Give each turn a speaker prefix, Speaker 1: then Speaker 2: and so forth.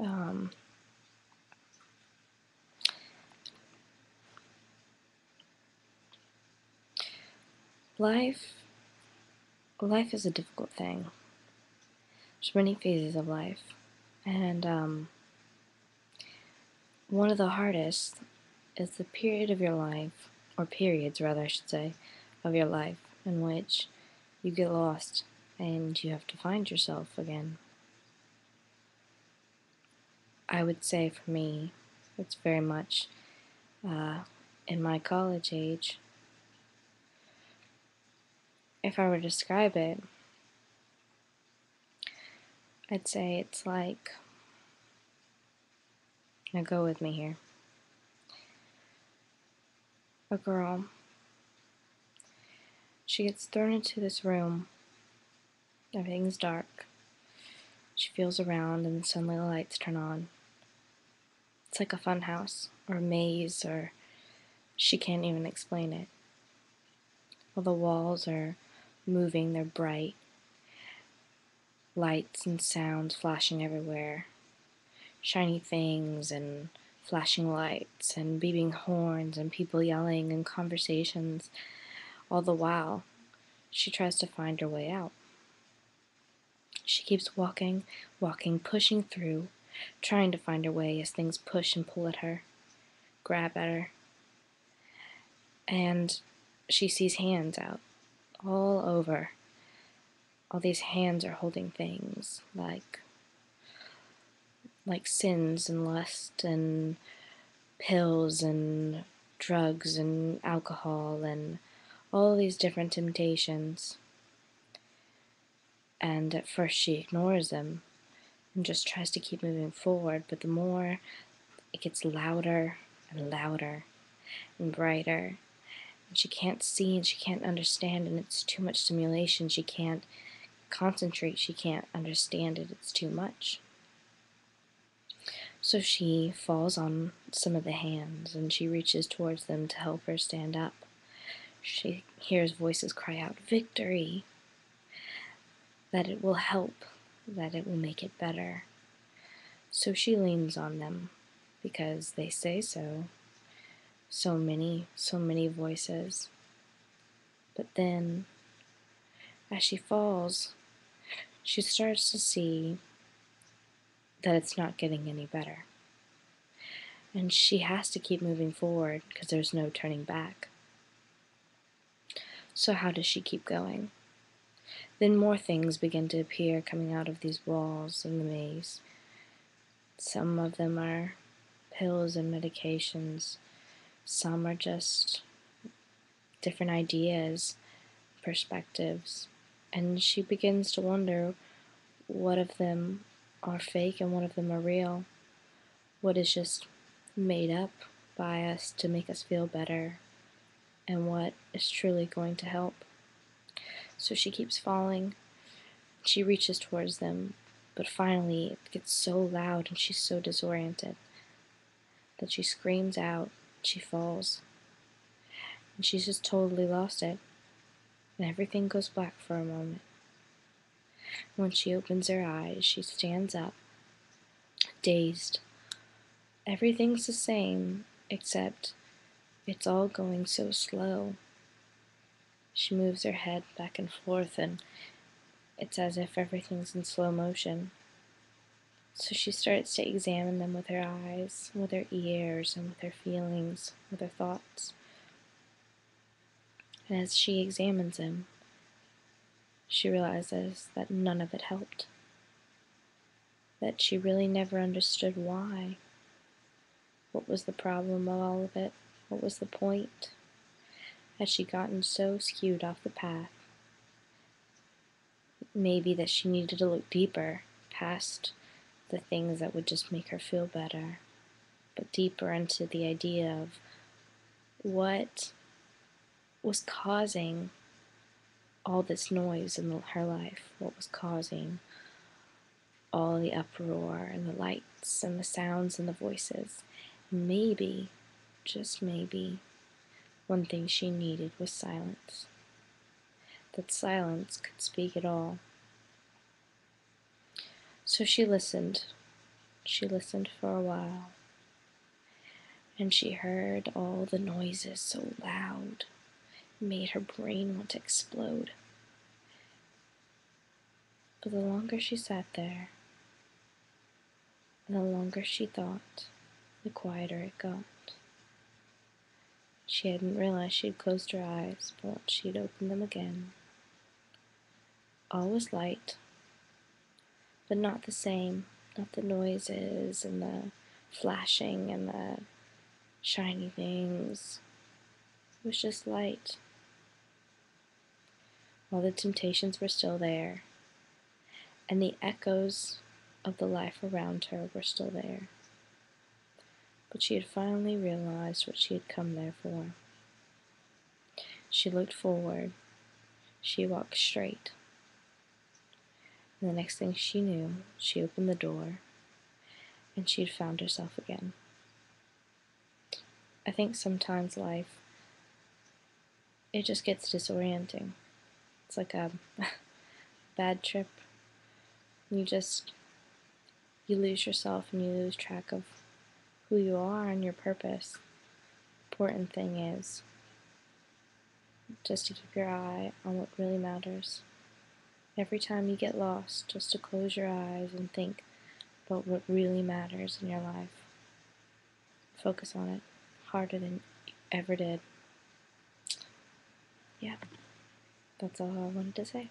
Speaker 1: Um, life is a difficult thing. There's many phases of life, and one of the hardest is the period of your life, or periods rather, I should say, of your life in which you get lost and you have to find yourself again. I would say for me, it's very much in my college age. If I were to describe it, I'd say it's like, now go with me here. A girl, she gets thrown into this room, everything's dark. She feels around and suddenly the lights turn on. It's like a fun house or a maze, or she can't even explain it. All the walls are moving, they're bright. Lights and sounds flashing everywhere. Shiny things and flashing lights and beeping horns and people yelling and conversations. All the while, she tries to find her way out. She keeps walking, pushing through, trying to find her way as things push and pull at her, grab at her. And she sees hands out all over. All these hands are holding things like sins and lust and pills and drugs and alcohol and all these different temptations. And at first she ignores them and just tries to keep moving forward, but the more it gets louder and louder and brighter, and she can't see and she can't understand, and it's too much stimulation. She can't concentrate, she can't understand it, it's too much. So she falls on some of the hands and she reaches towards them to help her stand up. She hears voices cry out, "Victory!" That it will help, that it will make it better. So she leans on them because they say so. So many voices. But then, as she falls, she starts to see that it's not getting any better. And she has to keep moving forward because there's no turning back. So how does she keep going? Then more things begin to appear coming out of these walls in the maze. Some of them are pills and medications. Some are just different ideas, perspectives. And she begins to wonder what of them are fake and what of them are real. What is just made up by us to make us feel better, and what is truly going to help. So she keeps falling. She reaches towards them, but finally it gets so loud and she's so disoriented that she screams out, she falls, and she's just totally lost it, and everything goes black for a moment. When she opens her eyes, she stands up, dazed. Everything's the same, except it's all going so slow. She moves her head back and forth, and it's as if everything's in slow motion. So she starts to examine them with her eyes, with her ears, and with her feelings, with her thoughts. And as she examines them, she realizes that none of it helped. That she really never understood why. What was the problem of all of it? What was the point? Had she gotten so skewed off the path? Maybe that she needed to look deeper, past the things that would just make her feel better, but deeper into the idea of what was causing all this noise in her life, what was causing all the uproar and the lights and the sounds and the voices. Maybe, just maybe, one thing she needed was silence. That silence could speak it all. So she listened She listened for a while, and she heard all the noises so loud it made her brain want to explode. But the longer she sat there, and the longer she thought, the quieter it got. She hadn't realized she'd closed her eyes, but once she'd opened them again, all was light, but not the same, not the noises and the flashing and the shiny things. It was just light. All the temptations were still there, and the echoes of the life around her were still there. But she had finally realized what she had come there for. She looked forward. She walked straight. And the next thing she knew, she opened the door, and she had found herself again. I think sometimes life, it just gets disorienting. It's like a bad trip. You lose yourself and you lose track of who you are and your purpose. Important thing is just to keep your eye on what really matters. Every time you get lost, just to close your eyes and think about what really matters in your life. Focus on it harder than you ever did. Yeah, that's all I wanted to say.